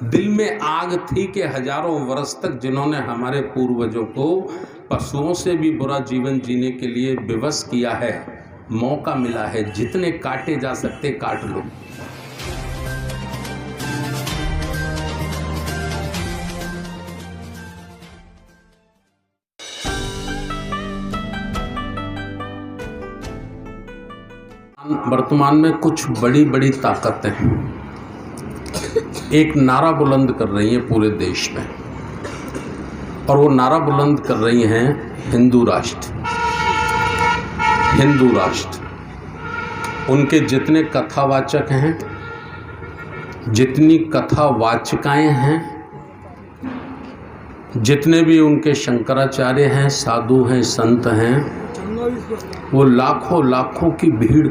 दिल में आग थी कि हजारों वर्ष तक जिन्होंने हमारे पूर्वजों को पशुओं से भी बुरा जीवन जीने के लिए विवश किया है, मौका मिला है, जितने काटे जा सकते काट लो। वर्तमान में कुछ बड़ी बड़ी ताकतें एक नारा बुलंद कर रही हैं पूरे देश में, और वो नारा बुलंद कर रही हैं हिंदू राष्ट्र। हिंदू राष्ट्र उनके जितने कथावाचक हैं, जितनी कथावाचिकाएं हैं, जितने भी उनके शंकराचार्य हैं, साधु हैं, संत हैं, वो लाखों लाखों की भीड़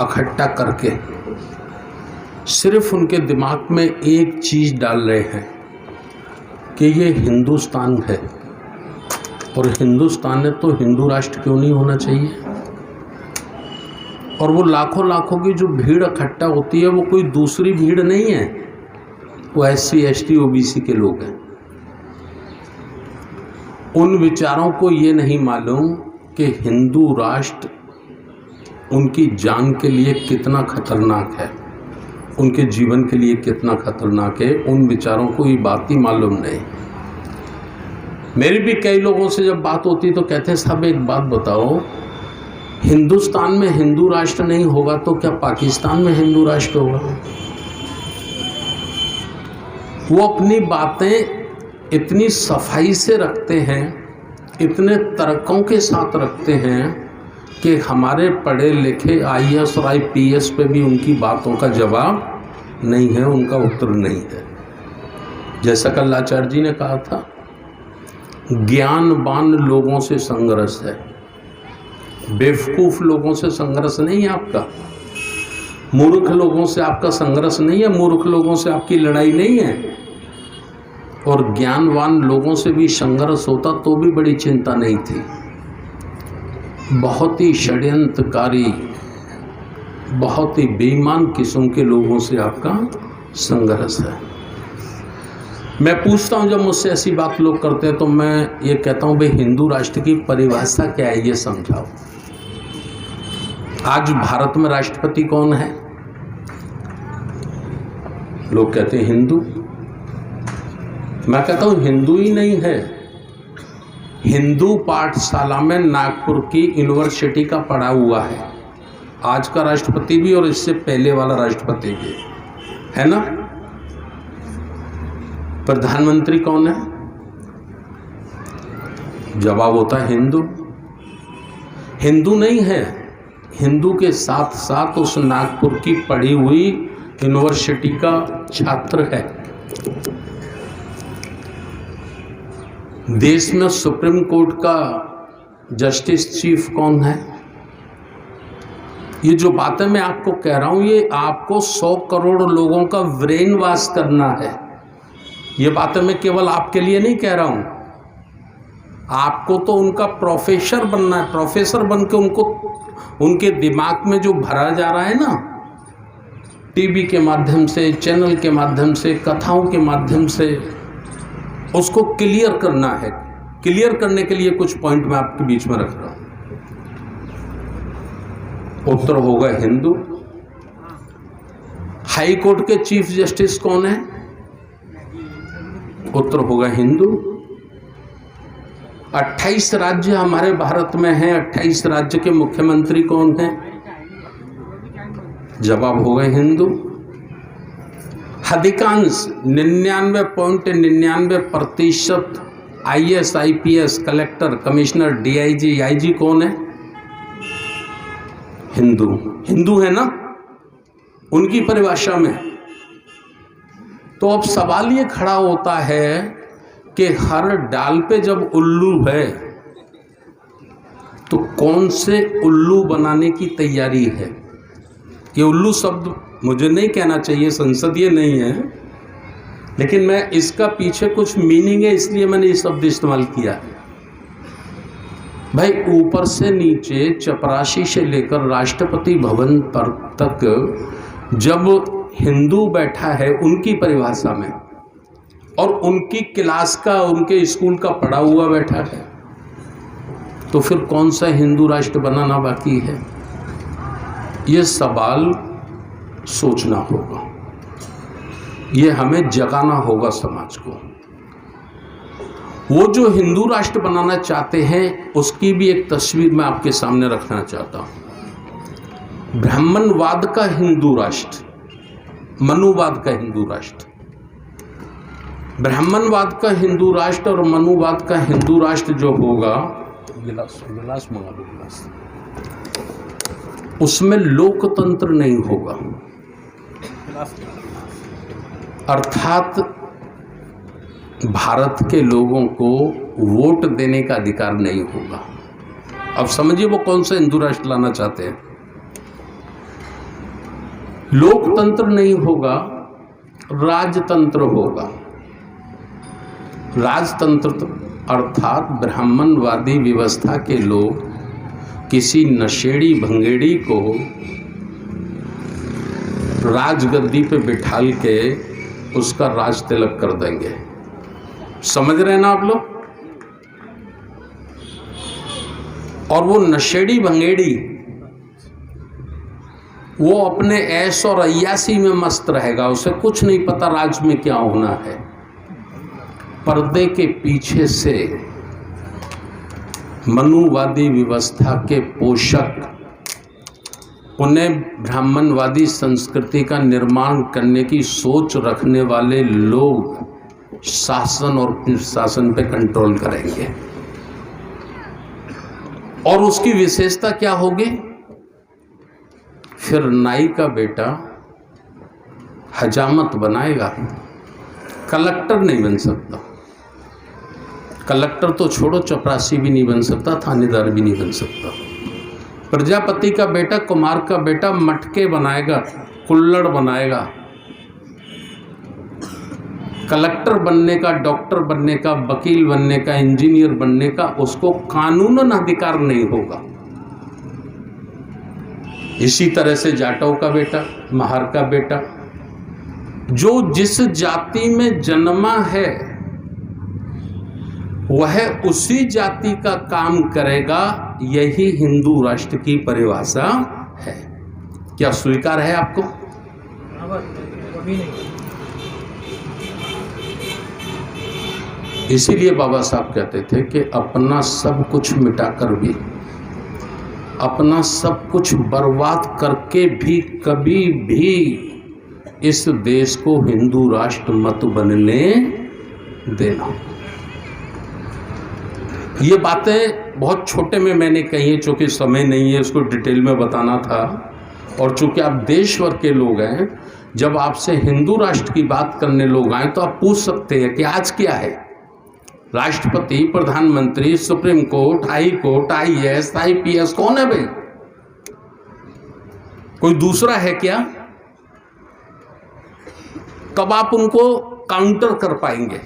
इकट्ठा करके सिर्फ उनके दिमाग में एक चीज़ डाल रहे हैं कि ये हिंदुस्तान है, और हिंदुस्तान है तो हिंदू राष्ट्र क्यों नहीं होना चाहिए। और वो लाखों लाखों की जो भीड़ इकट्ठा होती है वो कोई दूसरी भीड़ नहीं है, वो SC ST OBC के लोग हैं। उन विचारों को ये नहीं मालूम कि हिंदू राष्ट्र उनकी जान के लिए कितना खतरनाक है, उनके जीवन के लिए कितना खतरनाक है। उन विचारों को ये बात ही मालूम नहीं। मेरी भी कई लोगों से जब बात होती तो कहते हैं साहब एक बात बताओ, हिंदुस्तान में हिंदू राष्ट्र नहीं होगा तो क्या पाकिस्तान में हिंदू राष्ट्र होगा। वो अपनी बातें इतनी सफाई से रखते हैं, इतने तर्कों के साथ रखते हैं कि हमारे पढ़े लिखे IAS और IPS पे भी उनकी बातों का जवाब नहीं है, उनका उत्तर नहीं है। जैसा कल आचार्य जी ने कहा था, ज्ञानवान लोगों से संघर्ष है, बेवकूफ़ लोगों से संघर्ष नहीं है आपका, मूर्ख लोगों से आपका संघर्ष नहीं है, मूर्ख लोगों से आपकी लड़ाई नहीं है। और ज्ञानवान लोगों से भी संघर्ष होता तो भी बड़ी चिंता नहीं थी। बहुत ही षड्यंत्रकारी, बहुत ही बेईमान किस्म के लोगों से आपका संघर्ष है। मैं पूछता हूँ, जब मुझसे ऐसी बात लोग करते हैं तो मैं ये कहता हूँ भाई हिंदू राष्ट्र की परिभाषा क्या है, ये समझाओ। आज भारत में राष्ट्रपति कौन है? लोग कहते हैं हिंदू। मैं कहता हूँ हिंदू ही नहीं है, हिंदू पाठशाला में नागपुर की यूनिवर्सिटी का पढ़ा हुआ है आज का राष्ट्रपति भी और इससे पहले वाला राष्ट्रपति भी, है ना। प्रधानमंत्री कौन है? जवाब होता है हिंदू। हिंदू नहीं है, हिंदू के साथ साथ उस नागपुर की पढ़ी हुई यूनिवर्सिटी का छात्र है। देश में सुप्रीम कोर्ट का जस्टिस चीफ कौन है? ये जो बातें मैं आपको कह रहा हूं, ये आपको 100 करोड़ लोगों का ब्रेन वॉश करना है। ये बातें मैं केवल आपके लिए नहीं कह रहा हूं, आपको तो उनका प्रोफेसर बनना है। प्रोफेसर बन के उनको, उनके दिमाग में जो भरा जा रहा है ना, टीवी के माध्यम से, चैनल के माध्यम से, कथाओं के माध्यम से, उसको क्लियर करना है। क्लियर करने के लिए कुछ पॉइंट मैं आपके बीच में रख रहा हूं। उत्तर होगा हिंदू। हाई कोर्ट के चीफ जस्टिस कौन है? उत्तर होगा हिंदू। 28 राज्य हमारे भारत में हैं, 28 राज्य के मुख्यमंत्री कौन हैं? जवाब होगा हिंदू। अधिकांश 99.99% IAS IPS, collector, commissioner, DIG IG कौन है? हिंदू। हिंदू है ना उनकी परिभाषा में। तो अब सवाल ये खड़ा होता है कि हर डाल पे जब उल्लू है तो कौन से उल्लू बनाने की तैयारी है। ये उल्लू शब्द मुझे नहीं कहना चाहिए, संसदीय नहीं है, लेकिन मैं इसका पीछे कुछ मीनिंग है इसलिए मैंने ये शब्द इस्तेमाल किया है। भाई ऊपर से नीचे, चपरासी से लेकर राष्ट्रपति भवन पर तक जब हिंदू बैठा है उनकी परिभाषा में, और उनकी क्लास का, उनके स्कूल का पढ़ा हुआ बैठा है, तो फिर कौन सा हिंदू राष्ट्र बनाना बाकी है? ये सवाल सोचना होगा, ये हमें जगाना होगा समाज को। वो जो हिंदू राष्ट्र बनाना चाहते हैं उसकी भी एक तस्वीर मैं आपके सामने रखना चाहता हूं। ब्राह्मणवाद का हिंदू राष्ट्र, मनुवाद का हिंदू राष्ट्र, ब्राह्मणवाद का हिंदू राष्ट्र और मनुवाद का हिंदू राष्ट्र जो होगा, गिलास मंगा लो, गिलास, उसमें लोकतंत्र नहीं होगा, अर्थात भारत के लोगों को वोट देने का अधिकार नहीं होगा। अब समझिए वो कौन सा हिंदू राष्ट्र लाना चाहते हैं। लोकतंत्र नहीं होगा, राजतंत्र होगा। राजतंत्र अर्थात ब्राह्मणवादी व्यवस्था के लोग किसी नशेड़ी भंगेड़ी को राजगद्दी पे बिठाल के उसका राज तिलक कर देंगे। समझ रहे हैं ना आप लोग? और वो नशेड़ी भंगेड़ी वो अपने ऐश और अय्यासी में मस्त रहेगा, उसे कुछ नहीं पता राज में क्या होना है। पर्दे के पीछे से मनुवादी व्यवस्था के पोषक उन्हें ब्राह्मणवादी संस्कृति का निर्माण करने की सोच रखने वाले लोग शासन और शासन पे कंट्रोल करेंगे। और उसकी विशेषता क्या होगी? फिर नाई का बेटा हजामत बनाएगा, कलेक्टर नहीं बन सकता। कलेक्टर तो छोड़ो, चपरासी भी नहीं बन सकता, थानेदार भी नहीं बन सकता। प्रजापति का बेटा, कुमार का बेटा मटके बनाएगा, कुल्लड़ बनाएगा। कलेक्टर बनने का, डॉक्टर बनने का, वकील बनने का, इंजीनियर बनने का उसको कानूनन अधिकार नहीं होगा। इसी तरह से जाटों का बेटा, महार का बेटा, जो जिस जाति में जन्मा है वह उसी जाति का काम करेगा। यही हिंदू राष्ट्र की परिभाषा है। क्या स्वीकार है आपको? इसीलिए बाबा साहब कहते थे कि अपना सब कुछ मिटाकर भी, अपना सब कुछ बर्बाद करके भी कभी भी इस देश को हिंदू राष्ट्र मत बनने देना। ये बातें बहुत छोटे में मैंने कही है, चूँकि समय नहीं है उसको डिटेल में बताना था। और चूँकि आप देश भर के लोग हैं, जब आपसे हिंदू राष्ट्र की बात करने लोग आए तो आप पूछ सकते हैं कि आज क्या है? राष्ट्रपति, प्रधानमंत्री, supreme court, high court, IAS, IPS कौन है भाई? कोई दूसरा है क्या? कब आप उनको काउंटर कर पाएंगे?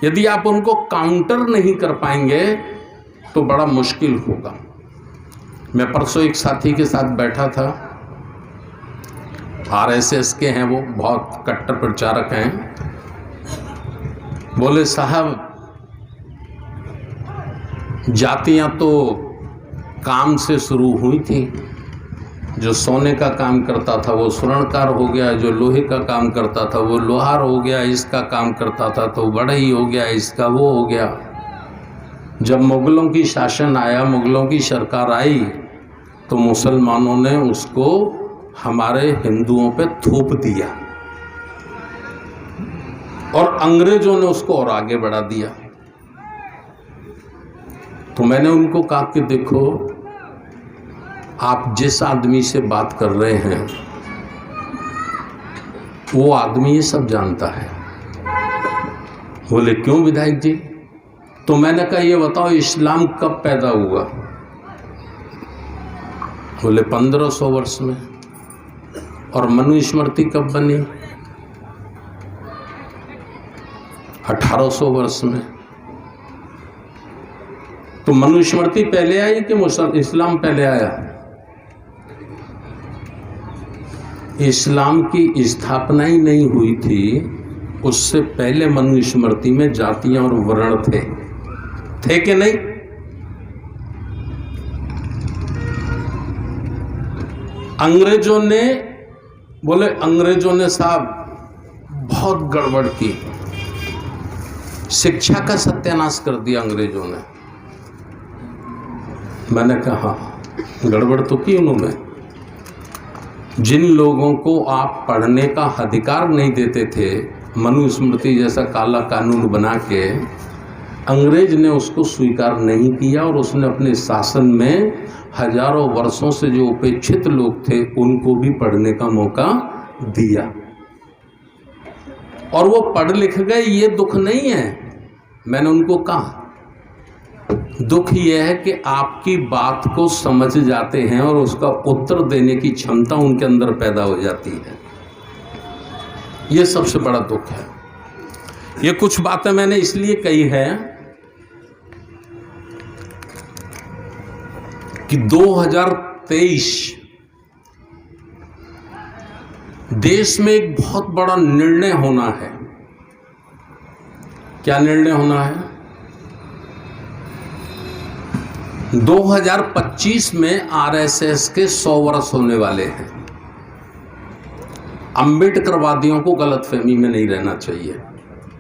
यदि आप उनको काउंटर नहीं कर पाएंगे तो बड़ा मुश्किल होगा। मैं परसों एक साथी के साथ बैठा था, RSS के हैं, वो बहुत कट्टर प्रचारक हैं। बोले साहब, जातियां तो काम से शुरू हुई थी। जो सोने का काम करता था वो स्वर्णकार हो गया, जो लोहे का काम करता था वो लोहार हो गया, इसका काम करता था तो बढ़ई हो गया, इसका वो हो गया। जब मुगलों की शासन आया, मुगलों की सरकार आई, तो मुसलमानों ने उसको हमारे हिंदुओं पे थोप दिया और अंग्रेजों ने उसको और आगे बढ़ा दिया। तो मैंने उनको कहा कि देखो, आप जिस आदमी से बात कर रहे हैं वो आदमी ये सब जानता है। बोले क्यों विधायक जी? तो मैंने कहा ये बताओ इस्लाम कब पैदा हुआ? बोले 1500 वर्ष में। और मनुस्मृति कब बनी? 1800 वर्ष में। तो मनुस्मृति पहले आई कि इस्लाम पहले आया? इस्लाम की स्थापना ही नहीं हुई थी उससे पहले मनुस्मृति में जातियां और वर्ण थे कि नहीं? अंग्रेजों ने बोले, अंग्रेजों ने साहब बहुत गड़बड़ की, शिक्षा का सत्यानाश कर दिया अंग्रेजों ने। मैंने कहा गड़बड़ तो की उन्होंने। जिन लोगों को आप पढ़ने का अधिकार नहीं देते थे, मनुस्मृति जैसा काला कानून बना के, अंग्रेज ने उसको स्वीकार नहीं किया और उसने अपने शासन में हजारों वर्षों से जो उपेक्षित लोग थे उनको भी पढ़ने का मौका दिया, और वो पढ़ लिख गए। ये दुख नहीं है, मैंने उनको कहा दुख यह है कि आपकी बात को समझ जाते हैं और उसका उत्तर देने की क्षमता उनके अंदर पैदा हो जाती है। ये सबसे बड़ा दुख है। ये कुछ बातें मैंने इसलिए कही है कि 2023 देश में एक बहुत बड़ा निर्णय होना है। क्या निर्णय होना है? 2025 में आरएसएस के 100 वर्ष होने वाले हैं। अम्बेडकरवादियों को गलतफहमी में नहीं रहना चाहिए।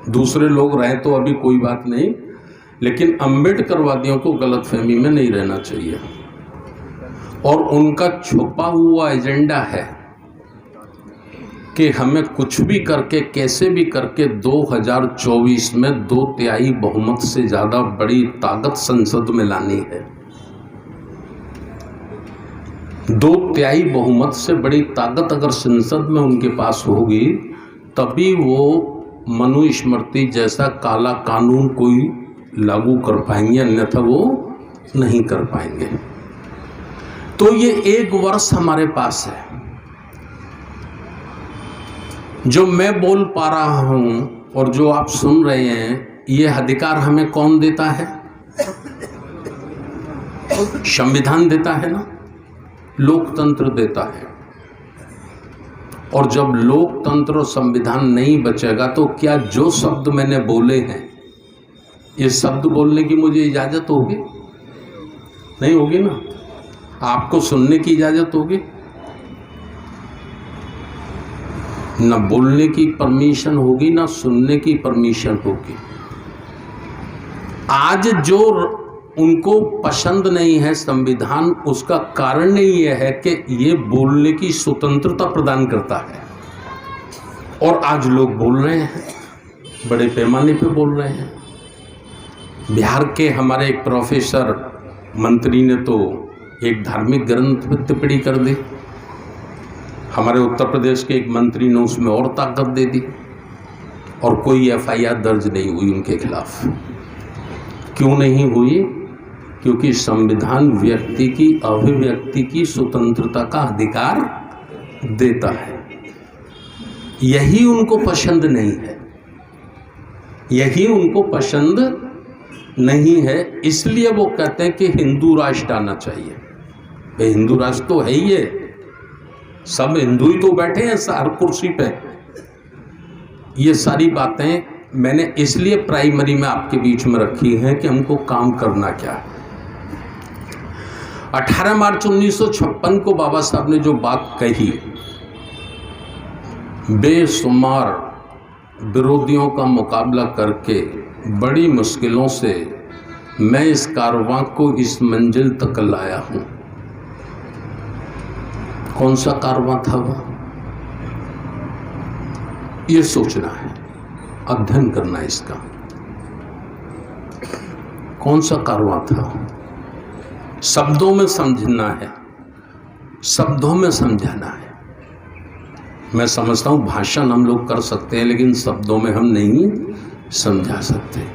दूसरे लोग रहें तो अभी कोई बात नहीं, लेकिन अम्बेडकरवादियों को गलतफहमी में नहीं रहना चाहिए। और उनका छुपा हुआ एजेंडा है कि हमें कुछ भी करके, कैसे भी करके 2024 में 2/3 बहुमत से ज़्यादा बड़ी ताकत संसद में लानी है। 2/3 बहुमत से बड़ी ताकत अगर संसद में उनके पास होगी तभी वो मनुस्मृति जैसा काला कानून कोई लागू कर पाएंगे, अन्यथा वो नहीं कर पाएंगे। तो ये 1 वर्ष हमारे पास है। जो मैं बोल पा रहा हूं और जो आप सुन रहे हैं, ये अधिकार हमें कौन देता है? संविधान देता है ना, लोकतंत्र देता है। और जब लोकतंत्र और संविधान नहीं बचेगा तो क्या जो शब्द मैंने बोले हैं, ये शब्द बोलने की मुझे इजाजत होगी? नहीं होगी ना। आपको सुनने की इजाजत होगी? ना बोलने की परमिशन होगी, ना सुनने की परमिशन होगी। आज जो उनको पसंद नहीं है संविधान, उसका कारण यह है कि ये बोलने की स्वतंत्रता प्रदान करता है। और आज लोग बोल रहे हैं, बड़े पैमाने पे बोल रहे हैं। बिहार के हमारे एक प्रोफेसर मंत्री ने तो एक धार्मिक ग्रंथ पर टिप्पणी कर दी। हमारे उत्तर प्रदेश के एक मंत्री ने उसमें और ताकत दे दी, और कोई एफआईआर दर्ज नहीं हुई उनके खिलाफ। क्यों नहीं हुई? क्योंकि संविधान व्यक्ति की अभिव्यक्ति की स्वतंत्रता का अधिकार देता है। यही उनको पसंद नहीं है, यही उनको पसंद नहीं है। इसलिए वो कहते हैं कि हिंदू राष्ट्र आना चाहिए। भाई हिंदू राष्ट्र तो है ही है, सब हिंदू ही तो बैठे हैं हर कुर्सी पे। ये सारी बातें मैंने इसलिए प्राइमरी में आपके बीच में रखी हैं कि हमको काम करना क्या है। 18 मार्च 1956 को बाबा साहब ने जो बात कही, बेशुमार विरोधियों का मुकाबला करके बड़ी मुश्किलों से मैं इस कारवां को इस मंजिल तक लाया हूं। कौन सा कारवां था वो? ये सोचना है, अध्ययन करना है इसका। कौन सा कारवां था? शब्दों में समझना है, शब्दों में समझाना है। मैं समझता हूँ भाषण हम लोग कर सकते हैं, लेकिन शब्दों में हम नहीं समझा सकते।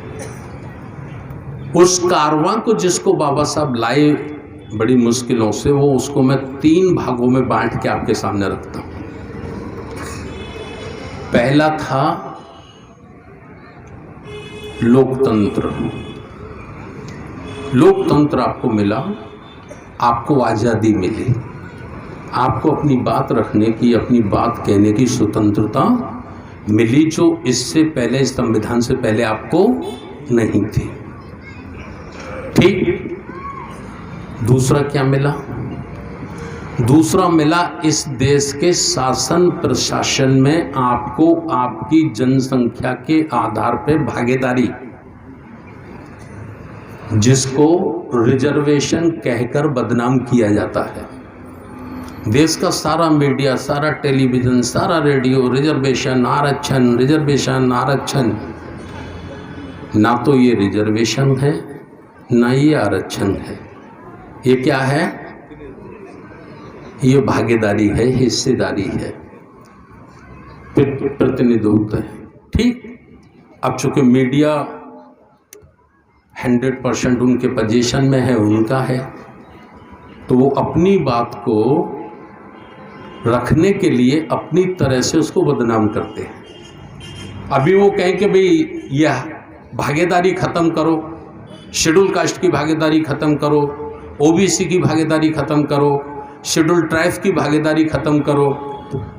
उस कारवां को जिसको बाबा साहब लाए बड़ी मुश्किलों से, वो उसको मैं 3 भागों में बांट के आपके सामने रखता हूँ। पहला था लोकतंत्र। लोकतंत्र आपको मिला, आपको आज़ादी मिली, आपको अपनी बात रखने की, अपनी बात कहने की स्वतंत्रता मिली जो इससे पहले, संविधान से पहले आपको नहीं थी। ठीक। दूसरा क्या मिला? दूसरा मिला इस देश के शासन प्रशासन में आपको आपकी जनसंख्या के आधार पर भागीदारी, जिसको रिजर्वेशन कहकर बदनाम किया जाता है। देश का सारा मीडिया, सारा टेलीविज़न, सारा रेडियो रिजर्वेशन आरक्षण, रिजर्वेशन आरक्षण। ना तो ये रिजर्वेशन है ना ये आरक्षण है, ये क्या है? ये भागीदारी है, हिस्सेदारी है, प्रतिनिधित्व है। ठीक। अब चूंकि मीडिया 100% उनके पोजीशन में है, उनका है, तो वो अपनी बात को रखने के लिए अपनी तरह से उसको बदनाम करते हैं। अभी वो कहें कि भाई यह भागीदारी ख़त्म करो, शेड्यूल कास्ट की भागीदारी ख़त्म करो, ओबीसी की भागीदारी ख़त्म करो, शेड्यूल ट्राइब की भागीदारी ख़त्म करो,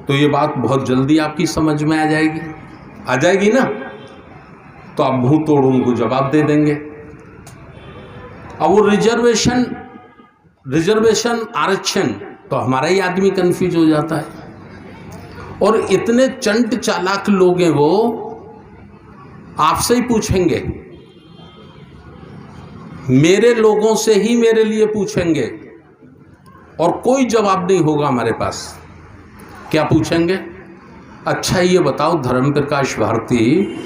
तो ये बात बहुत जल्दी आपकी समझ में आ जाएगी ना? तो आप मुंह तोड़ उनको जवाब दे देंगे। अब वो रिजर्वेशन आरक्षण, तो हमारा ही आदमी कंफ्यूज हो जाता है। और इतने चंट चालाक लोग हैं, वो आपसे ही पूछेंगे, मेरे लोगों से ही मेरे लिए पूछेंगे, और कोई जवाब नहीं होगा हमारे पास। क्या पूछेंगे? अच्छा ये बताओ, धर्म प्रकाश भारती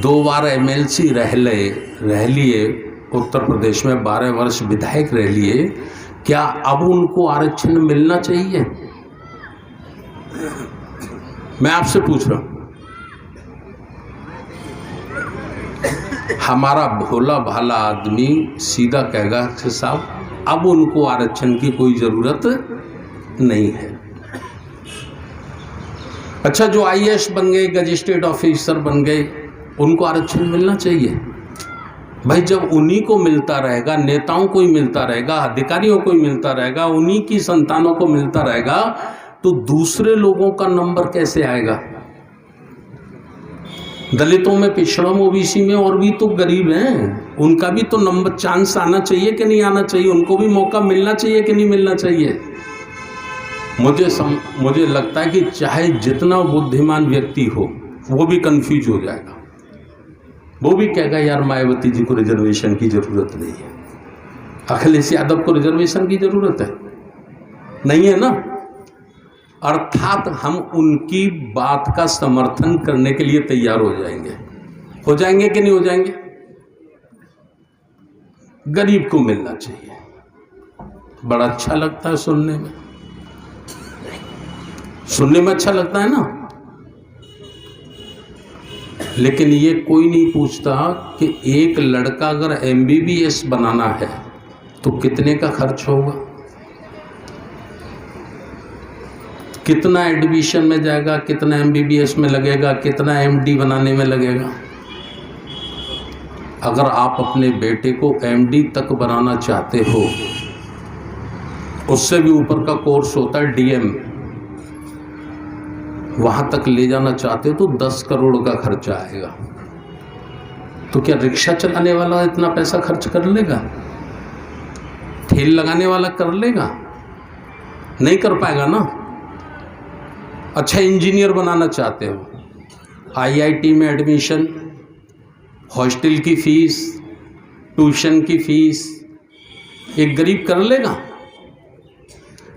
2 बार एमएलसी रह लिए, उत्तर प्रदेश में 12 वर्ष विधायक रह लिए, क्या अब उनको आरक्षण मिलना चाहिए? मैं आपसे पूछ रहा हूं। हमारा भोला भाला आदमी सीधा कहेगा कि साहब अब उनको आरक्षण की कोई ज़रूरत नहीं है। अच्छा, जो आईएएस बन गए, गजिस्ट्रेट ऑफिसर बन गए, उनको आरक्षण मिलना चाहिए। भाई जब उन्हीं को मिलता रहेगा, नेताओं को ही मिलता रहेगा, अधिकारियों को ही मिलता रहेगा, उन्हीं की संतानों को मिलता रहेगा, तो दूसरे लोगों का नंबर कैसे आएगा? दलितों में, पिछड़ों में, ओबीसी में और भी तो गरीब हैं, उनका भी तो नंबर, चांस आना चाहिए कि नहीं आना चाहिए? उनको भी मौका मिलना चाहिए कि नहीं मिलना चाहिए? मुझे लगता है कि चाहे जितना बुद्धिमान व्यक्ति हो, वो भी कंफ्यूज हो जाएगा। वो भी कहेगा यार मायावती जी को रिजर्वेशन की ज़रूरत नहीं है, अखिलेश यादव को रिजर्वेशन की ज़रूरत है, नहीं है ना? अर्थात हम उनकी बात का समर्थन करने के लिए तैयार हो जाएंगे कि नहीं हो जाएंगे? गरीब को मिलना चाहिए, बड़ा अच्छा लगता है सुनने में अच्छा लगता है ना? लेकिन ये कोई नहीं पूछता कि एक लड़का अगर MBBS बनाना है तो कितने का खर्च होगा, कितना एडमिशन में जाएगा, कितना MBBS में लगेगा, कितना MD बनाने में लगेगा। अगर आप अपने बेटे को MD तक बनाना चाहते हो, उससे भी ऊपर का कोर्स होता है DM, वहाँ तक ले जाना चाहते हो तो 10 करोड़ का खर्चा आएगा। तो क्या रिक्शा चलाने वाला इतना पैसा खर्च कर लेगा? ठेल लगाने वाला कर लेगा? नहीं कर पाएगा ना। अच्छा, इंजीनियर बनाना चाहते हो, IIT में एडमिशन, हॉस्टल की फीस, ट्यूशन की फीस एक गरीब कर लेगा?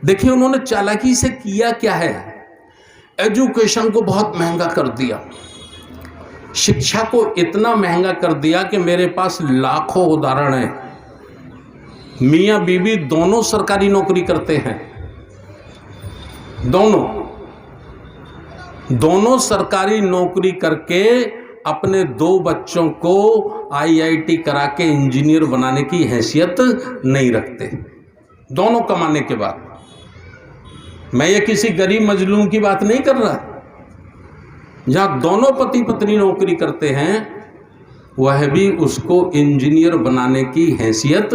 देखिए उन्होंने चालाकी से किया क्या है, एजुकेशन को बहुत महंगा कर दिया, शिक्षा को इतना महंगा कर दिया कि मेरे पास लाखों उदाहरण हैं। मियाँ बीवी दोनों सरकारी नौकरी करते हैं, दोनों सरकारी नौकरी करके अपने 2 बच्चों को IIT करा के इंजीनियर बनाने की हैसियत नहीं रखते, दोनों कमाने के बाद। मैं ये किसी गरीब मजलूम की बात नहीं कर रहा, जहाँ दोनों पति पत्नी नौकरी करते हैं वह भी उसको इंजीनियर बनाने की हैसियत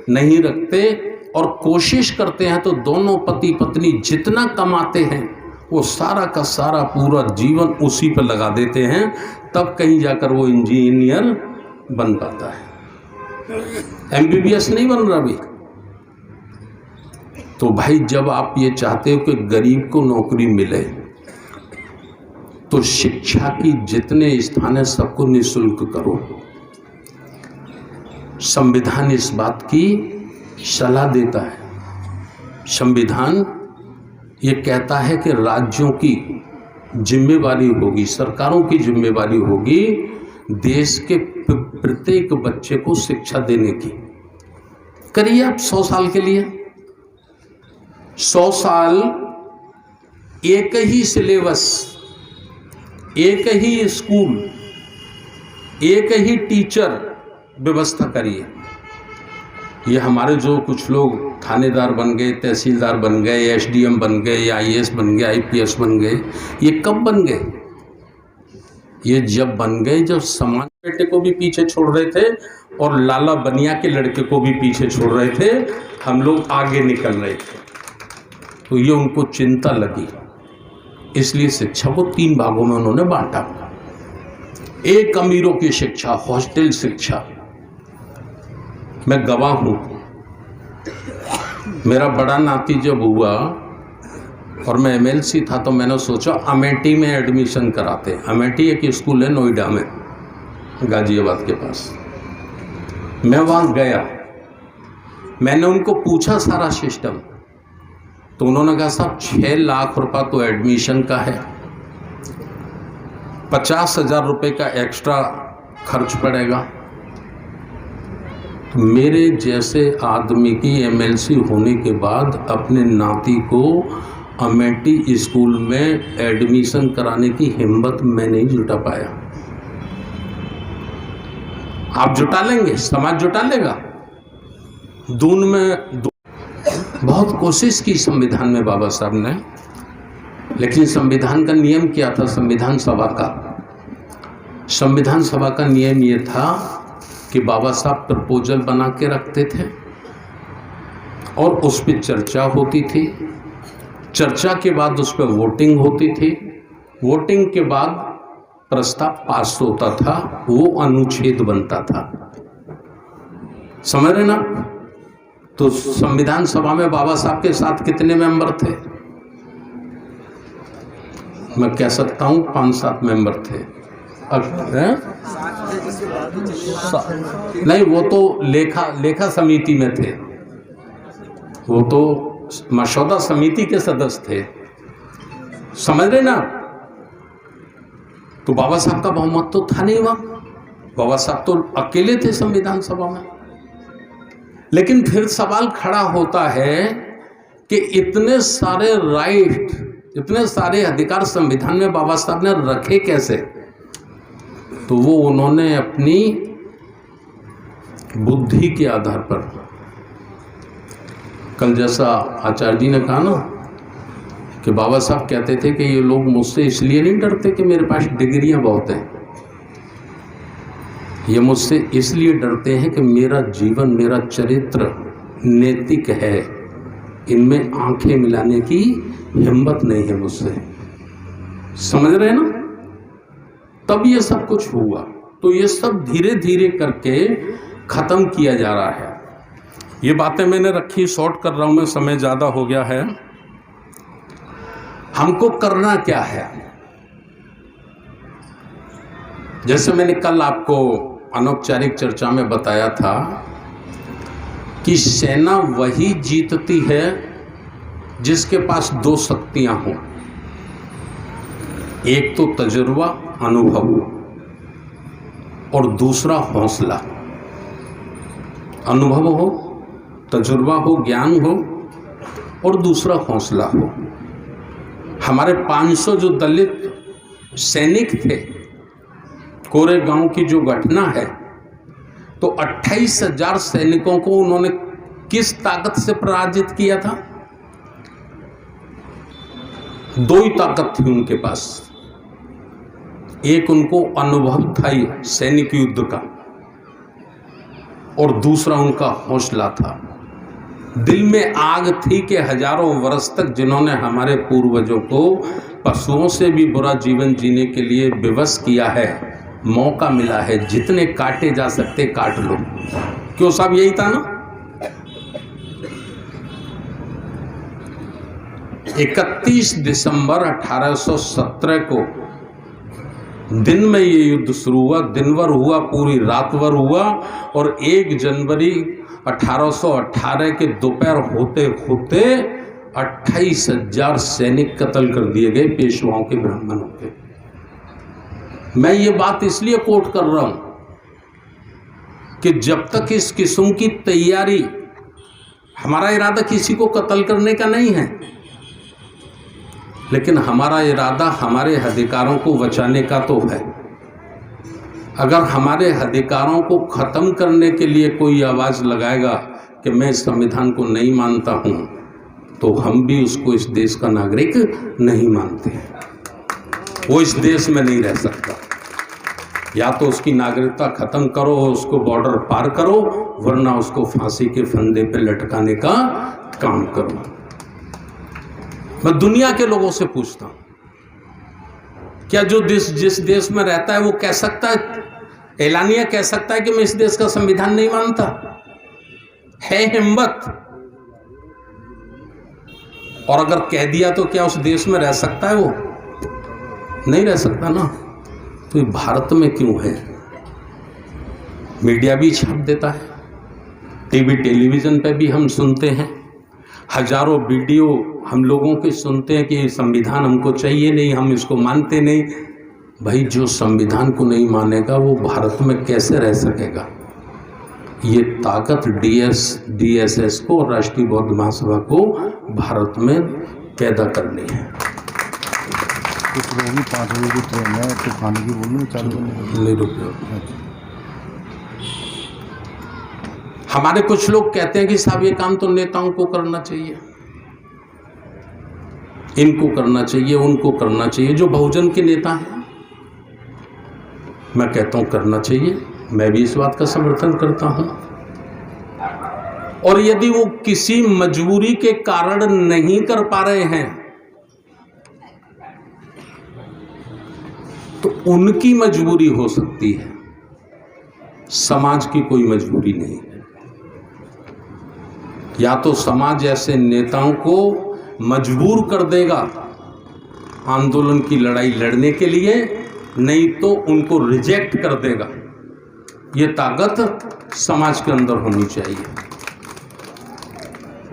नहीं रखते, और कोशिश करते हैं तो दोनों पति पत्नी जितना कमाते हैं वो सारा का सारा पूरा जीवन उसी पर लगा देते हैं, तब कहीं जाकर वो इंजीनियर बन पाता है। एमबीबीएस नहीं बन रहा अभी। तो भाई जब आप ये चाहते हो कि गरीब को नौकरी मिले, तो शिक्षा की जितने स्थान है सबको निःशुल्क करो। संविधान इस बात की सलाह देता है। संविधान ये कहता है कि राज्यों की जिम्मेवारी होगी, सरकारों की जिम्मेवारी होगी देश के प्रत्येक बच्चे को शिक्षा देने की। करिए आप 100 साल के लिए, 100 साल एक ही सिलेबस, एक ही स्कूल, एक ही टीचर व्यवस्था करिए। ये हमारे जो कुछ लोग थानेदार बन गए, तहसीलदार बन गए, एसडीएम बन गए, आईएएस बन गए, आईपीएस बन गए, ये कब बन गए? ये जब बन गए जब समाज बेटे को भी पीछे छोड़ रहे थे और लाला बनिया के लड़के को भी पीछे छोड़ रहे थे, हम लोग आगे निकल रहे थे। तो ये उनको चिंता लगी, इसलिए शिक्षा को 3 भागों में उन्होंने बांटा। एक अमीरों की शिक्षा, हॉस्टल शिक्षा। मैं गवाह हूँ, मेरा बड़ा नाती जब हुआ और मैं एमएलसी था तो मैंने सोचा अमेठी में एडमिशन कराते। अमेठी एक स्कूल है नोएडा में, गाजियाबाद के पास। मैं वहाँ गया, मैंने उनको पूछा सारा सिस्टम, तो उन्होंने कहा साहब 6 लाख रुपया तो एडमिशन का है, 50,000 रुपये का एक्स्ट्रा खर्च पड़ेगा। मेरे जैसे आदमी की एमएलसी होने के बाद अपने नाती को अमेठी स्कूल में एडमिशन कराने की हिम्मत मैं नहीं जुटा पाया। आप जुटा लेंगे, समाज जुटा लेगा। दून में बहुत कोशिश की संविधान में बाबा साहब ने, लेकिन संविधान का नियम क्या था? संविधान सभा का नियम ये था कि बाबा साहब प्रपोजल बना के रखते थे और उस पर चर्चा होती थी। चर्चा के बाद उस पर वोटिंग होती थी। वोटिंग के बाद प्रस्ताव पास होता था, वो अनुच्छेद बनता था। समझ रहे ना? तो संविधान सभा में बाबा साहब के साथ कितने मेंबर थे? मैं कह सकता हूँ 5-7 मेंबर थे। नहीं, वो तो लेखा समिति में थे, वो तो मसौदा समिति के सदस्य थे। समझ रहे ना? तो बाबा साहब का बहुमत तो था नहीं वहां, बाबा साहब तो अकेले थे संविधान सभा में। लेकिन फिर सवाल खड़ा होता है कि इतने सारे राइट, इतने सारे अधिकार संविधान में बाबा साहब ने रखे कैसे? तो वो उन्होंने अपनी बुद्धि के आधार पर, कल जैसा आचार्य जी ने कहा ना कि बाबा साहब कहते थे कि ये लोग मुझसे इसलिए नहीं डरते कि मेरे पास डिग्रियां बहुत हैं, ये मुझसे इसलिए डरते हैं कि मेरा जीवन, मेरा चरित्र नैतिक है, इनमें आंखें मिलाने की हिम्मत नहीं है मुझसे। समझ रहे हैं ना? तब ये सब कुछ हुआ। तो ये सब धीरे धीरे करके खत्म किया जा रहा है। ये बातें मैंने रखी, शॉर्ट कर रहा हूं मैं, समय ज़्यादा हो गया है। हमको करना क्या है? जैसे मैंने कल आपको अनौपचारिक चर्चा में बताया था कि सेना वही जीतती है जिसके पास 2 शक्तियां हों। एक तो तजुर्बा, अनुभव, और दूसरा हौसला। अनुभव हो, तजुर्बा हो, ज्ञान हो, और दूसरा हौसला हो। हमारे 500 जो दलित सैनिक थे, कोरेगांव की जो घटना है, तो 28,000 सैनिकों को उन्होंने किस ताकत से पराजित किया था? 2 ही ताकत थी उनके पास। एक उनको अनुभव था सैनिक युद्ध का, और दूसरा उनका हौसला था। दिल में आग थी कि हजारों वर्ष तक जिन्होंने हमारे पूर्वजों को पशुओं से भी बुरा जीवन जीने के लिए विवश किया है, मौका मिला है, जितने काटे जा सकते काट लो। क्यों साहब, यही था ना। 31 दिसंबर 1817 को दिन में ये युद्ध शुरू हुआ, दिन भर हुआ, पूरी रात भर हुआ, और 1 जनवरी 1818 के दोपहर होते होते 28,000 सैनिक कत्ल कर दिए गए पेशवाओं के, ब्राह्मणों के। मैं ये बात इसलिए कोट कर रहा हूं कि जब तक इस किस्म की तैयारी, हमारा इरादा किसी को कत्ल करने का नहीं है, लेकिन हमारा इरादा हमारे अधिकारों को बचाने का तो है। अगर हमारे अधिकारों को ख़त्म करने के लिए कोई आवाज़ लगाएगा कि मैं इस संविधान को नहीं मानता हूं, तो हम भी उसको इस देश का नागरिक नहीं मानते हैं। वो इस देश में नहीं रह सकता। या तो उसकी नागरिकता ख़त्म करो, उसको बॉर्डर पार करो, वरना उसको फांसी के फंदे पे लटकाने का काम करो। मैं दुनिया के लोगों से पूछता हूं, क्या जो जिस देश में रहता है वो कह सकता है, एलानिया कह सकता है कि मैं इस देश का संविधान नहीं मानता? है हिम्मत? और अगर कह दिया तो क्या उस देश में रह सकता है? वो नहीं रह सकता ना। तो ये भारत में क्यों है? मीडिया भी छाप देता है, टीवी टेलीविजन पे भी हम सुनते हैं, हजारों वीडियो हम लोगों के सुनते हैं कि ये संविधान हमको चाहिए नहीं, हम इसको मानते नहीं। भाई, जो संविधान को नहीं मानेगा वो भारत में कैसे रह सकेगा? ये ताकत DSS को और राष्ट्रीय बौद्ध महासभा को भारत में पैदा करनी है। कुछ लोग भी 5 बजे की ट्रेन है तो खाने की बोलने चालू नहीं रुके। हमारे कुछ लोग कहते हैं कि साहब ये काम तो नेताओं को करना चाहिए, इनको करना चाहिए, उनको करना चाहिए, जो बहुजन के नेता हैं। मैं कहता हूं करना चाहिए, मैं भी इस बात का समर्थन करता हूं। और यदि वो किसी मजबूरी के कारण नहीं कर पा रहे हैं तो उनकी मजबूरी हो सकती है, समाज की कोई मजबूरी नहीं है। या तो समाज ऐसे नेताओं को मजबूर कर देगा आंदोलन की लड़ाई लड़ने के लिए, नहीं तो उनको रिजेक्ट कर देगा। ये ताकत समाज के अंदर होनी चाहिए।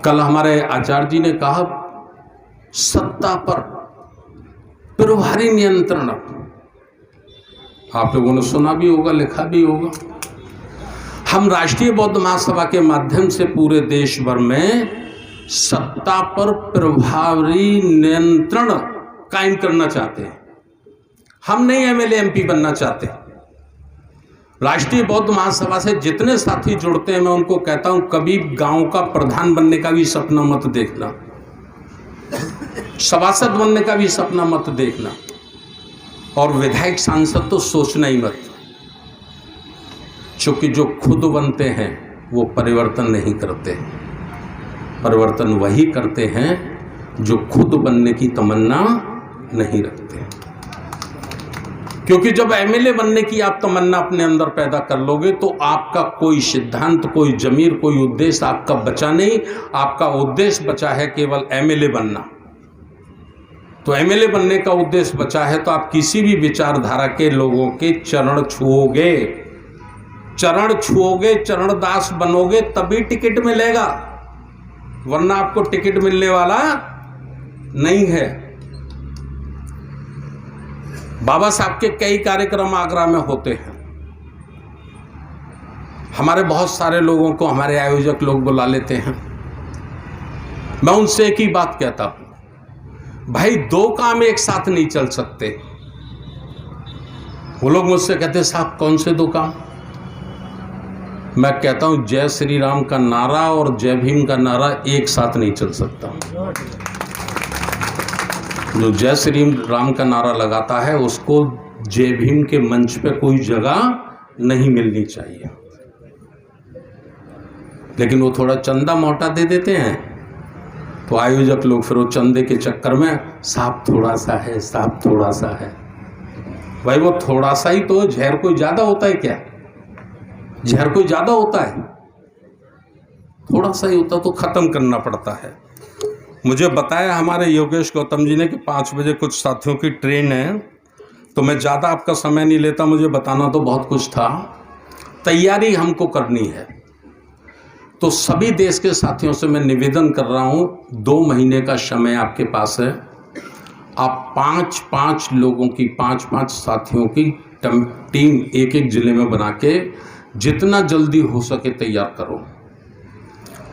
कल हमारे आचार्य जी ने कहा, सत्ता पर प्रभारी नियंत्रण। आप लोगों ने सुना भी होगा, लिखा भी होगा। हम राष्ट्रीय बौद्ध महासभा के माध्यम से पूरे देश भर में सत्ता पर प्रभावी नियंत्रण कायम करना चाहते हैं। हम नहीं MLA MP बनना चाहते। राष्ट्रीय बौद्ध महासभा से जितने साथी जुड़ते हैं, मैं उनको कहता हूं, कभी गांव का प्रधान बनने का भी सपना मत देखना, सभासद बनने का भी सपना मत देखना, और विधायक सांसद तो सोचना ही मत। क्योंकि जो खुद बनते हैं वो परिवर्तन नहीं करते, परिवर्तन वही करते हैं जो खुद बनने की तमन्ना नहीं रखते। क्योंकि जब MLA बनने की आप तमन्ना अपने अंदर पैदा कर लोगे तो आपका कोई सिद्धांत, कोई जमीर, कोई उद्देश्य आपका बचा नहीं। आपका उद्देश्य बचा है केवल MLA बनना। तो MLA बनने का उद्देश्य बचा है तो आप किसी भी विचारधारा के लोगों के चरण छुओगे, चरणदास बनोगे, तभी टिकट मिलेगा, वरना आपको टिकट मिलने वाला नहीं है। बाबा साहब के कई कार्यक्रम आगरा में होते हैं। हमारे बहुत सारे लोगों को हमारे आयोजक लोग बुला लेते हैं। मैं उनसे एक ही बात कहता हूं, भाई 2 काम एक साथ नहीं चल सकते। वो लोग मुझसे कहते हैं, साहब कौन से 2 काम? मैं कहता हूं, जय श्री राम का नारा और जय भीम का नारा एक साथ नहीं चल सकता। जो जय श्री राम का नारा लगाता है उसको जय भीम के मंच पे कोई जगह नहीं मिलनी चाहिए। लेकिन वो थोड़ा चंदा मोटा दे देते हैं तो आयोजक लोग फिर वो चंदे के चक्कर में साहब थोड़ा सा है, साहब थोड़ा सा है। भाई वो थोड़ा सा ही तो, जहर कोई ज़्यादा होता है क्या? जहर कोई ज़्यादा होता है? थोड़ा सा ही होता तो ख़त्म करना पड़ता है। मुझे बताया हमारे योगेश गौतम जी ने कि 5 बजे कुछ साथियों की ट्रेन है, तो मैं ज़्यादा आपका समय नहीं लेता, मुझे बताना तो बहुत कुछ था। तैयारी हमको करनी है, तो सभी देश के साथियों से मैं निवेदन कर रहा हूँ, 2 महीने का समय आपके पास है। आप 5-5 लोगों की, 5-5 साथियों की टीम एक ज़िले में बना के जितना जल्दी हो सके तैयार करो।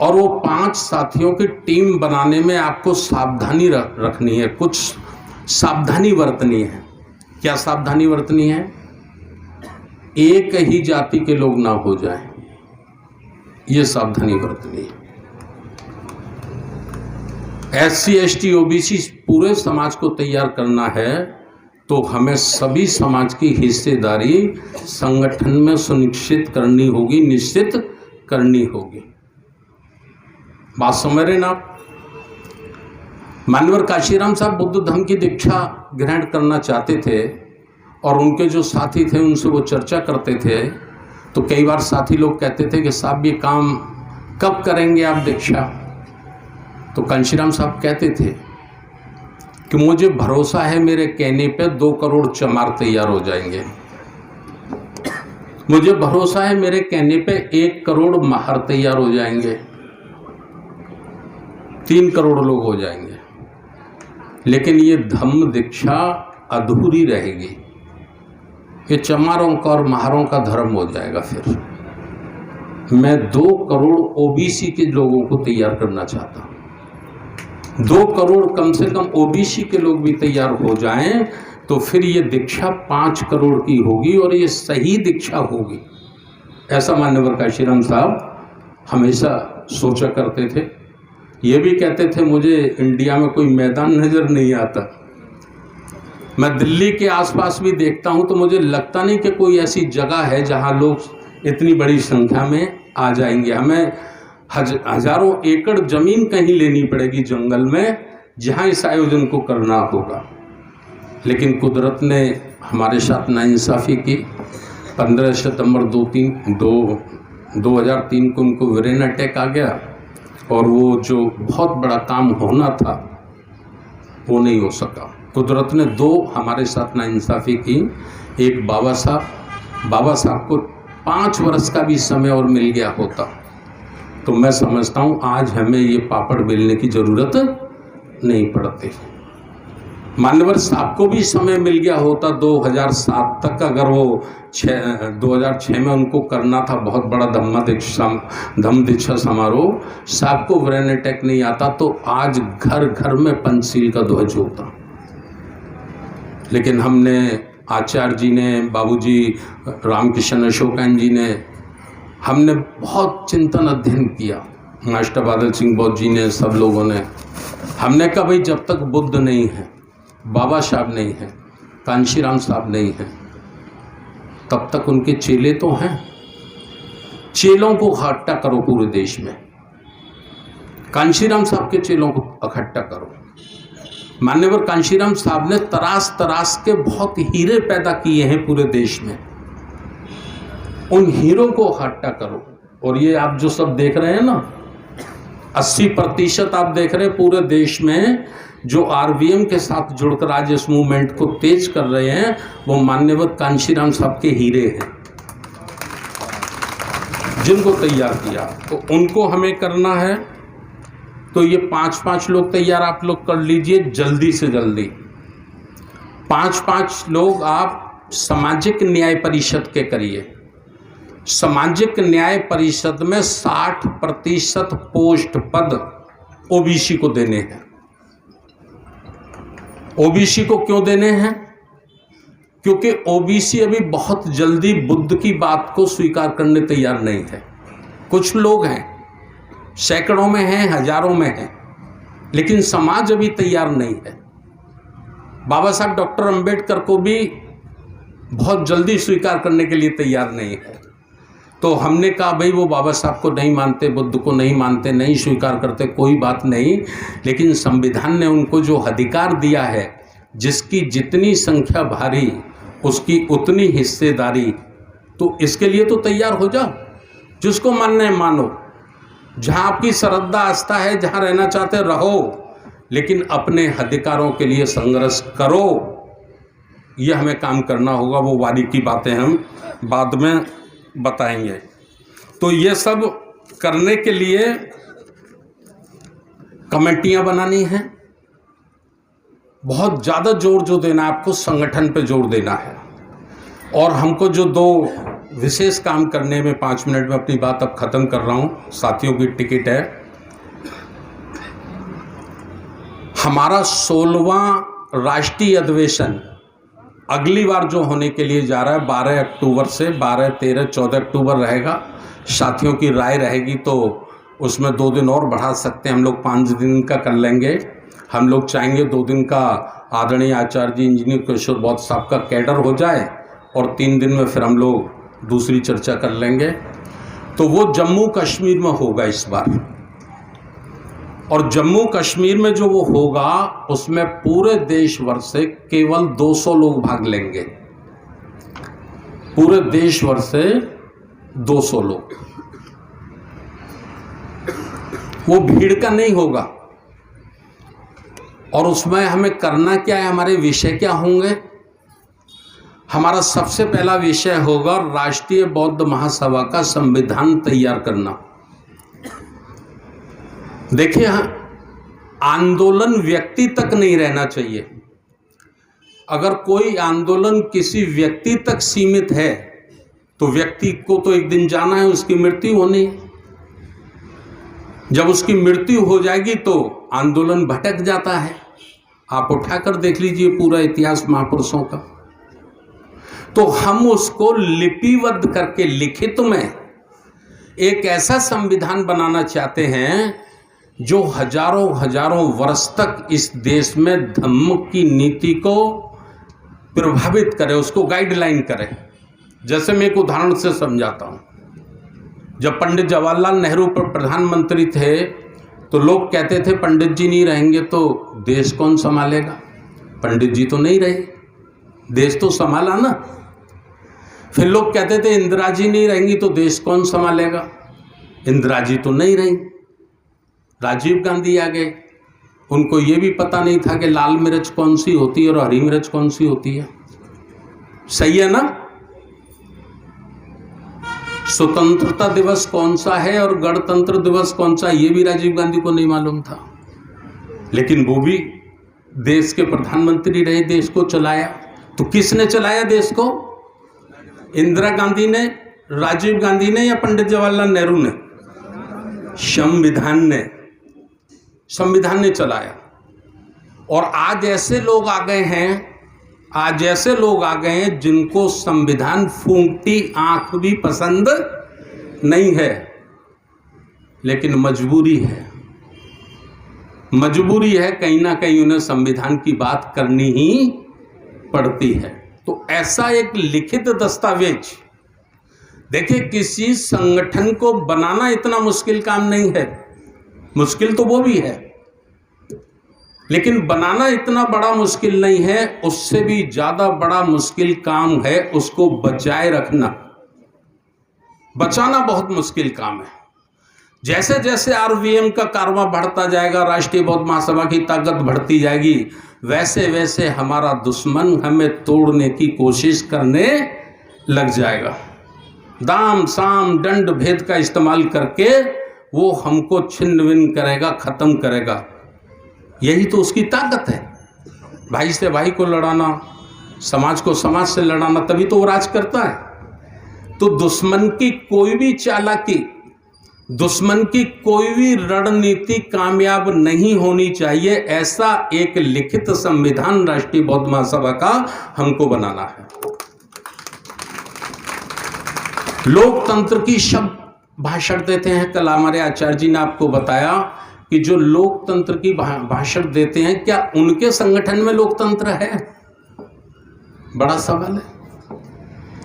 और वो 5 साथियों की टीम बनाने में आपको सावधानी रखनी है, कुछ सावधानी बरतनी है। क्या सावधानी बरतनी है? एक ही जाति के लोग ना हो जाएं, ये सावधानी बरतनी है। SC ST OBC पूरे समाज को तैयार करना है, तो हमें सभी समाज की हिस्सेदारी संगठन में सुनिश्चित करनी होगी, निश्चित करनी होगी। बात समझ रहे ना आप? मान्यवर काशीराम साहब बुद्ध धर्म की दीक्षा ग्रहण करना चाहते थे और उनके जो साथी थे उनसे वो चर्चा करते थे, तो कई बार साथी लोग कहते थे कि साहब ये काम कब करेंगे आप दीक्षा? तो कांशीराम साहब कहते थे कि मुझे भरोसा है मेरे कहने पे 2 करोड़ चमार तैयार हो जाएंगे, मुझे भरोसा है मेरे कहने पे 1 करोड़ महार तैयार हो जाएंगे, 3 करोड़ लोग हो जाएंगे, लेकिन ये धम्म दीक्षा अधूरी रहेगी। ये चमारों का और महारों का धर्म हो जाएगा। फिर मैं 2 करोड़ OBC के लोगों को तैयार करना चाहता हूँ। 2 करोड़ कम से कम OBC के लोग भी तैयार हो जाएं, तो फिर ये दीक्षा 5 करोड़ की होगी और ये सही दीक्षा होगी। ऐसा मान्यवर काशीराम साहब हमेशा सोचा करते थे। ये भी कहते थे मुझे इंडिया में कोई मैदान नज़र नहीं आता, मैं दिल्ली के आसपास भी देखता हूँ तो मुझे लगता नहीं कि कोई ऐसी जगह है जहाँ लोग इतनी बड़ी संख्या में आ जाएंगे। हमें हजारों एकड़ ज़मीन कहीं लेनी पड़ेगी जंगल में, जहाँ इस आयोजन को करना होगा। लेकिन कुदरत ने हमारे साथ नाइंसाफ़ी की। 15 सितंबर 2003 को उनको ब्रेन अटैक आ गया और वो जो बहुत बड़ा काम होना था वो नहीं हो सका। कुदरत ने 2 हमारे साथ नाइंसाफ़ी की। एक बाबा साहब को 5 वर्ष का भी समय और मिल गया होता तो मैं समझता हूँ आज हमें ये पापड़ बेलने की ज़रूरत नहीं पड़ती। मान्यवर साहब को भी समय मिल गया होता 2007 तक, अगर वो 2006 में उनको करना था बहुत बड़ा धम्म दीक्षा समारोह, साहब को ब्रेन अटैक नहीं आता तो आज घर घर में पंचशील का ध्वज होता। लेकिन हमने, आचार्य जी ने, बाबूजी रामकिशन अशोकन जी ने, हमने बहुत चिंतन अध्ययन किया, मास्टर बादल सिंह बौद्ध जी ने, सब लोगों ने। हमने कहा भाई जब तक बुद्ध नहीं है, बाबा साहब नहीं है, कांशीराम साहब नहीं है, तब तक उनके चेले तो हैं। चेलों को इकट्ठा करो पूरे देश में, कांशीराम साहब के चेलों को इकट्ठा करो। मान्यवर कांशीराम साहब ने तराश के बहुत हीरे पैदा किए हैं पूरे देश में, उन हीरों को इकट्ठा करो। और ये आप जो सब देख रहे हैं ना, 80% आप देख रहे हैं पूरे देश में जो RVM के साथ जुड़कर आज इस मूवमेंट को तेज कर रहे हैं, वो मान्यवर कांशीराम साहब के हीरे हैं जिनको तैयार किया। तो उनको हमें करना है। तो ये 5-5 लोग तैयार आप लोग कर लीजिए जल्दी से जल्दी। 5-5 लोग आप सामाजिक न्याय परिषद के करिए। सामाजिक न्याय परिषद में 60% पोस्ट पद OBC को देने हैं। OBC को क्यों देने हैं? क्योंकि OBC अभी बहुत जल्दी बुद्ध की बात को स्वीकार करने तैयार नहीं है। कुछ लोग हैं, सैकड़ों में हैं, हजारों में हैं, लेकिन समाज अभी तैयार नहीं है। बाबा साहब डॉक्टर अंबेडकर को भी बहुत जल्दी स्वीकार करने के लिए तैयार नहीं है। तो हमने कहा भाई वो बाबा साहब को नहीं मानते, बुद्ध को नहीं मानते, नहीं स्वीकार करते, कोई बात नहीं, लेकिन संविधान ने उनको जो अधिकार दिया है, जिसकी जितनी संख्या भारी उसकी उतनी हिस्सेदारी, तो इसके लिए तो तैयार हो जाओ। जिसको मानना है मानो, जहाँ आपकी श्रद्धा आस्था है, जहाँ रहना चाहते रहो, लेकिन अपने अधिकारों के लिए संघर्ष करो। यह हमें काम करना होगा। वो वादी की बातें हम बाद में बताएंगे। तो ये सब करने के लिए कमेटियां बनानी हैं, बहुत ज़्यादा जोर जो देना है आपको, संगठन पे जोर देना है। और हमको जो 2 विशेष काम करने में 5 मिनट में अपनी बात अब ख़त्म कर रहा हूँ, साथियों की टिकट है। हमारा 16वां राष्ट्रीय अधिवेशन अगली बार जो होने के लिए जा रहा है 12 अक्टूबर से 12, 13, 14 अक्टूबर रहेगा। साथियों की राय रहेगी तो उसमें 2 दिन और बढ़ा सकते हैं हम लोग, 5 दिन का कर लेंगे। हम लोग चाहेंगे 2 दिन का आदरणीय आचार्य जी इंजीनियर किशोर बौद्ध साहब का कैडर हो जाए और 3 दिन में फिर हम लोग दूसरी चर्चा कर लेंगे। तो वो जम्मू कश्मीर में होगा इस बार, और जम्मू कश्मीर में जो वो होगा उसमें पूरे देश भर से केवल 200 लोग भाग लेंगे। पूरे देश भर से 200 लोग, वो भीड़ का नहीं होगा। और उसमें हमें करना क्या है, हमारे विषय क्या होंगे? हमारा सबसे पहला विषय होगा राष्ट्रीय बौद्ध महासभा का संविधान तैयार करना। देखिए, आंदोलन व्यक्ति तक नहीं रहना चाहिए। अगर कोई आंदोलन किसी व्यक्ति तक सीमित है तो व्यक्ति को तो एक दिन जाना है, उसकी मृत्यु होनी है। जब उसकी मृत्यु हो जाएगी तो आंदोलन भटक जाता है। आप उठाकर देख लीजिए पूरा इतिहास महापुरुषों का। तो हम उसको लिपिबद्ध करके लिखित में एक ऐसा संविधान बनाना चाहते हैं जो हजारों वर्ष तक इस देश में धम्म की नीति को प्रभावित करे, उसको गाइडलाइन करे। जैसे मैं एक उदाहरण से समझाता हूँ। जब पंडित जवाहरलाल नेहरू प्रधानमंत्री थे तो लोग कहते थे पंडित जी नहीं रहेंगे तो देश कौन संभालेगा। पंडित जी तो नहीं रहे, देश तो संभाला ना। फिर लोग कहते थे इंदिरा जी नहीं रहेंगी तो देश कौन संभालेगा। इंदिरा जी तो नहीं रही, राजीव गांधी आ गए। उनको ये भी पता नहीं था कि लाल मिर्च कौन सी होती है और हरी मिर्च कौन सी होती है। सही है ना। स्वतंत्रता दिवस कौन सा है और गणतंत्र दिवस कौन सा, ये भी राजीव गांधी को नहीं मालूम था। लेकिन वो भी देश के प्रधानमंत्री रहे, देश को चलाया। तो किसने चलाया देश को? इंदिरा गांधी ने, राजीव गांधी ने, या पंडित जवाहरलाल नेहरू ने? संविधान ने चलाया। और आज ऐसे लोग आ गए हैं, जिनको संविधान फूंकती आंख भी पसंद नहीं है, लेकिन मजबूरी है कहीं ना कहीं उन्हें संविधान की बात करनी ही पड़ती है। तो ऐसा एक लिखित दस्तावेज, देखिए किसी संगठन को बनाना इतना मुश्किल काम नहीं है। मुश्किल तो वो भी है, लेकिन बनाना इतना बड़ा मुश्किल नहीं है। उससे भी ज़्यादा बड़ा मुश्किल काम है उसको बचाए रखना। बचाना बहुत मुश्किल काम है। जैसे जैसे आरवीएम का कारवां बढ़ता जाएगा, राष्ट्रीय बौद्ध महासभा की ताकत बढ़ती जाएगी, वैसे वैसे हमारा दुश्मन हमें तोड़ने की कोशिश करने लग जाएगा। दाम साम दंड भेद का इस्तेमाल करके वो हमको छिन्न भिन्न करेगा, ख़त्म करेगा। यही तो उसकी ताकत है। भाई से भाई को लड़ाना, समाज को समाज से लड़ाना, तभी तो वो राज करता है। तो दुश्मन की कोई भी चालाकी, दुश्मन की कोई भी रणनीति कामयाब नहीं होनी चाहिए। ऐसा एक लिखित संविधान राष्ट्रीय बौद्ध महासभा का हमको बनाना है। लोकतंत्र की शब्द भाषण देते हैं। कल हमारे आचार्य जी ने आपको बताया कि जो लोकतंत्र की भाषण देते हैं, क्या उनके संगठन में लोकतंत्र है? बड़ा सवाल है।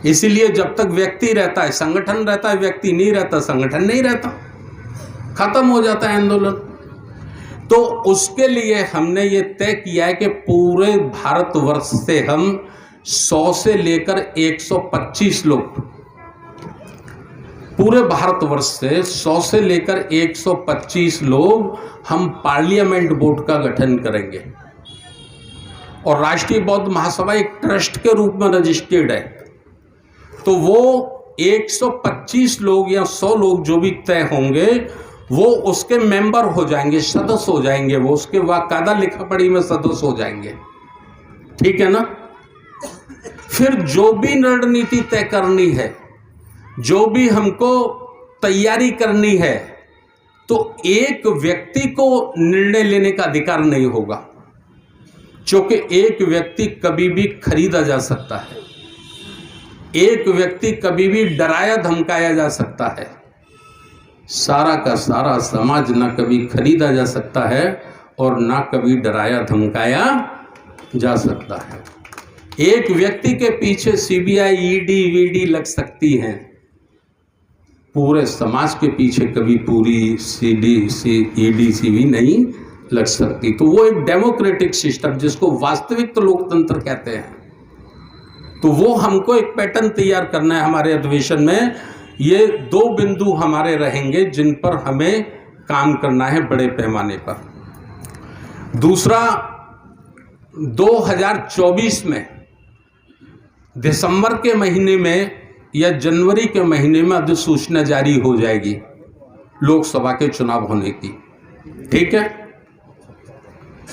इसीलिए जब तक व्यक्ति रहता है संगठन रहता है, व्यक्ति नहीं रहता संगठन नहीं रहता, खत्म हो जाता है आंदोलन। तो उसके लिए हमने ये तय किया है कि पूरे भारतवर्ष से हम 100 से लेकर 125 लोग, पूरे भारतवर्ष से 100 से लेकर 125 लोग हम पार्लियामेंट बोर्ड का गठन करेंगे। और राष्ट्रीय बौद्ध महासभा एक ट्रस्ट के रूप में रजिस्टर्ड है, तो वो 125 लोग या 100 लोग जो भी तय होंगे वो उसके मेंबर हो जाएंगे, सदस्य हो जाएंगे, वो उसके बाकायदा लिखा पढ़ी में सदस्य हो जाएंगे। ठीक है ना। फिर जो भी रणनीति तय करनी है, जो भी हमको तैयारी करनी है, तो एक व्यक्ति को निर्णय लेने का अधिकार नहीं होगा, क्योंकि एक व्यक्ति कभी भी खरीदा जा सकता है, एक व्यक्ति कभी भी डराया धमकाया जा सकता है। सारा का सारा समाज ना कभी खरीदा जा सकता है और ना कभी डराया धमकाया जा सकता है। एक व्यक्ति के पीछे सीबीआई, ईडी, वीडी लग सकती हैं, पूरे समाज के पीछे कभी पूरी ईडी सीबी नहीं लग सकती। तो वो एक डेमोक्रेटिक सिस्टम जिसको वास्तविक लोकतंत्र कहते हैं, तो वो हमको एक पैटर्न तैयार करना है। हमारे अधिवेशन में ये 2 बिंदु हमारे रहेंगे जिन पर हमें काम करना है बड़े पैमाने पर। दूसरा, 2024 में दिसंबर के महीने में या जनवरी के महीने में अधिसूचना जारी हो जाएगी लोकसभा के चुनाव होने की। ठीक है,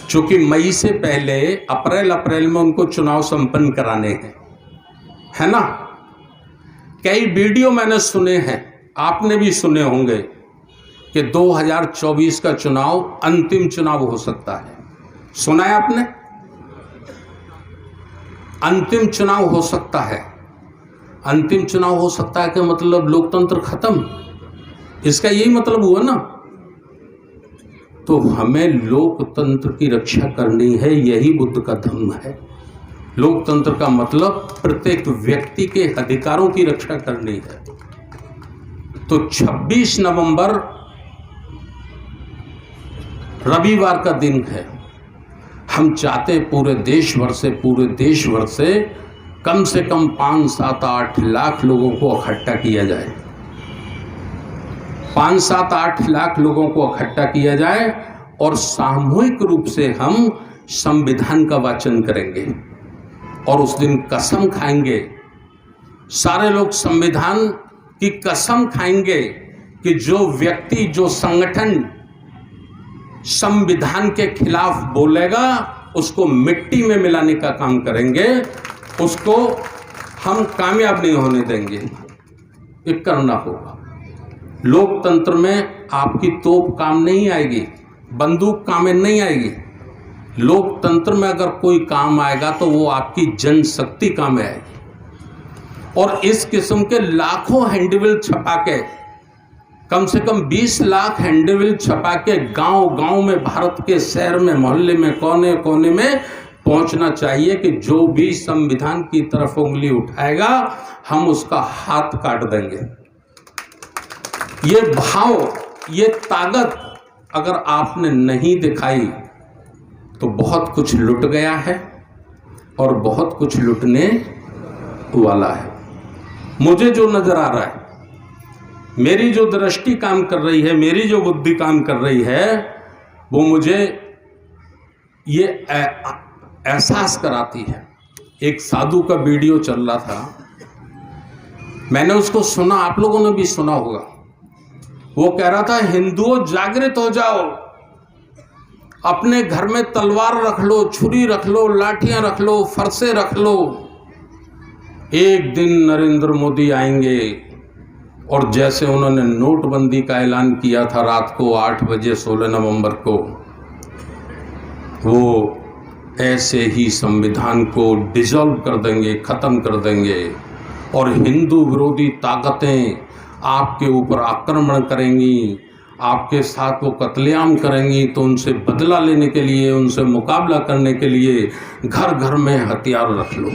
चूंकि मई से पहले अप्रैल में उनको चुनाव संपन्न कराने हैं, है ना। कई वीडियो मैंने सुने हैं, आपने भी सुने होंगे कि 2024 का चुनाव अंतिम चुनाव हो सकता है। सुना है आपने? अंतिम चुनाव हो सकता है। अंतिम चुनाव हो सकता है कि मतलब लोकतंत्र खत्म, इसका यही मतलब हुआ ना। तो हमें लोकतंत्र की रक्षा करनी है, यही बुद्ध का धम्म है। लोकतंत्र का मतलब प्रत्येक व्यक्ति के अधिकारों की रक्षा करनी है। तो 26 नवंबर रविवार का दिन है। हम चाहते पूरे देश भर से कम 5, 7, 8 लाख लोगों को इकट्ठा किया जाए। 5, 7, 8 लाख लोगों को इकट्ठा किया जाए और सामूहिक रूप से हम संविधान का वाचन करेंगे और उस दिन कसम खाएंगे, सारे लोग संविधान की कसम खाएंगे कि जो व्यक्ति, जो संगठन संविधान के खिलाफ बोलेगा उसको मिट्टी में मिलाने का काम करेंगे, उसको हम कामयाब नहीं होने देंगे। ये करना होगा। लोकतंत्र में आपकी तोप काम नहीं आएगी, बंदूक काम में नहीं आएगी। लोकतंत्र में अगर कोई काम आएगा तो वो आपकी जनशक्ति काम में आएगी। और इस किस्म के लाखों हैंडबिल छपा के, कम से कम 20 लाख हैंडबिल छपा के गांव-गांव में, भारत के शहर में, मोहल्ले में, कोने कोने में पहुंचना चाहिए कि जो भी संविधान की तरफ उंगली उठाएगा हम उसका हाथ काट देंगे। ये भाव, ये ताकत अगर आपने नहीं दिखाई तो बहुत कुछ लुट गया है और बहुत कुछ लुटने वाला है। मुझे जो नजर आ रहा है, मेरी जो दृष्टि काम कर रही है, मेरी जो बुद्धि काम कर रही है, वो मुझे ये एहसास कराती है। एक साधु का वीडियो चल रहा था, मैंने उसको सुना, आप लोगों ने भी सुना होगा। वो कह रहा था, हिंदुओं जागृत हो जाओ, अपने घर में तलवार रख लो, छुरी रख लो, लाठियां रख लो, फरसे रख लो। एक दिन नरेंद्र मोदी आएंगे और जैसे उन्होंने नोटबंदी का ऐलान किया था रात को 8 बजे 16 नवंबर को, वो ऐसे ही संविधान को डिसॉल्व कर देंगे, ख़त्म कर देंगे और हिंदू विरोधी ताकतें आपके ऊपर आक्रमण करेंगी, आपके साथ वो कत्लेआम करेंगी। तो उनसे बदला लेने के लिए, उनसे मुकाबला करने के लिए घर घर में हथियार रख लो।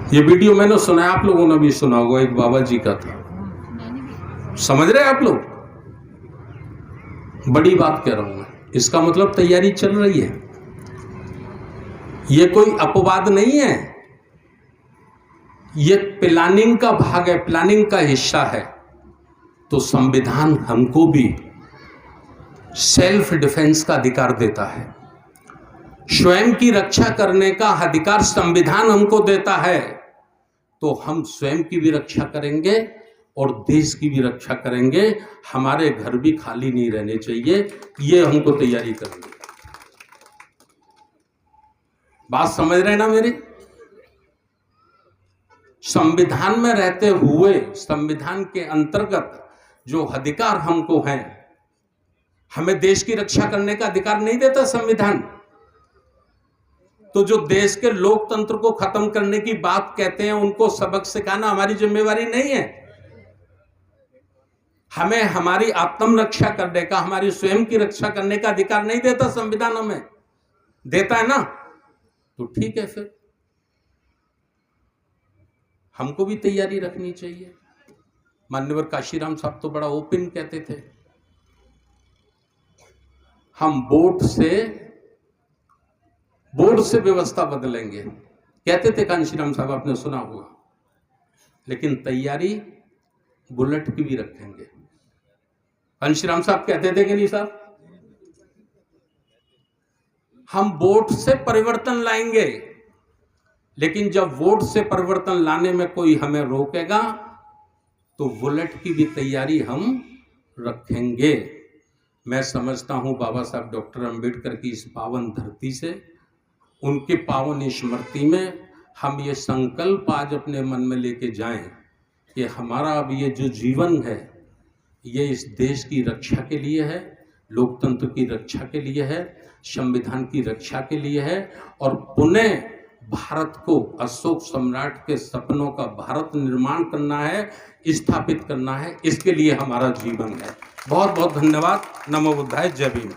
ये वीडियो मैंने सुना है, आप लोगों ने भी सुना होगा, एक बाबा जी का था। समझ रहे हैं आप लोग? बड़ी बात कह रहा हूं मैं। इसका मतलब तैयारी चल रही है, ये कोई अपवाद नहीं है, ये प्लानिंग का भाग है, प्लानिंग का हिस्सा है। तो संविधान हमको भी सेल्फ डिफेंस का अधिकार देता है, स्वयं की रक्षा करने का अधिकार संविधान हमको देता है। तो हम स्वयं की भी रक्षा करेंगे और देश की भी रक्षा करेंगे। हमारे घर भी खाली नहीं रहने चाहिए, ये हमको तैयारी करनी है। बात समझ रहे हैं ना मेरी? संविधान में रहते हुए, संविधान के अंतर्गत जो अधिकार हमको हैं, हमें देश की रक्षा करने का अधिकार नहीं देता संविधान। तो जो देश के लोकतंत्र को खत्म करने की बात कहते हैं, उनको सबक सिखाना हमारी जिम्मेवारी नहीं है। हमें हमारी आत्मरक्षा करने का, हमारी स्वयं की रक्षा करने का अधिकार नहीं देता संविधान, हमें देता है ना? तो ठीक है, फिर हमको भी तैयारी रखनी चाहिए। मान्यवर काशीराम साहब तो बड़ा ओपन कहते थे, हम वोट से व्यवस्था बदलेंगे, कहते थे काशीराम साहब, आपने सुना होगा। लेकिन तैयारी बुलेट की भी रखेंगे। काशीराम साहब कहते थे कि नहीं साहब? हम वोट से परिवर्तन लाएंगे, लेकिन जब वोट से परिवर्तन लाने में कोई हमें रोकेगा तो बुलेट की भी तैयारी हम रखेंगे। मैं समझता हूं बाबा साहब डॉक्टर अंबेडकर की इस पावन धरती से, उनके पावन स्मृति में हम ये संकल्प आज अपने मन में लेके जाएं कि हमारा अब ये जो जीवन है, ये इस देश की रक्षा के लिए है, लोकतंत्र की रक्षा के लिए है, संविधान की रक्षा के लिए है, और पुनः भारत को अशोक सम्राट के सपनों का भारत निर्माण करना है, स्थापित करना है। इसके लिए हमारा जीवन है। बहुत बहुत धन्यवाद। नमो बुद्धाय। जय भीम।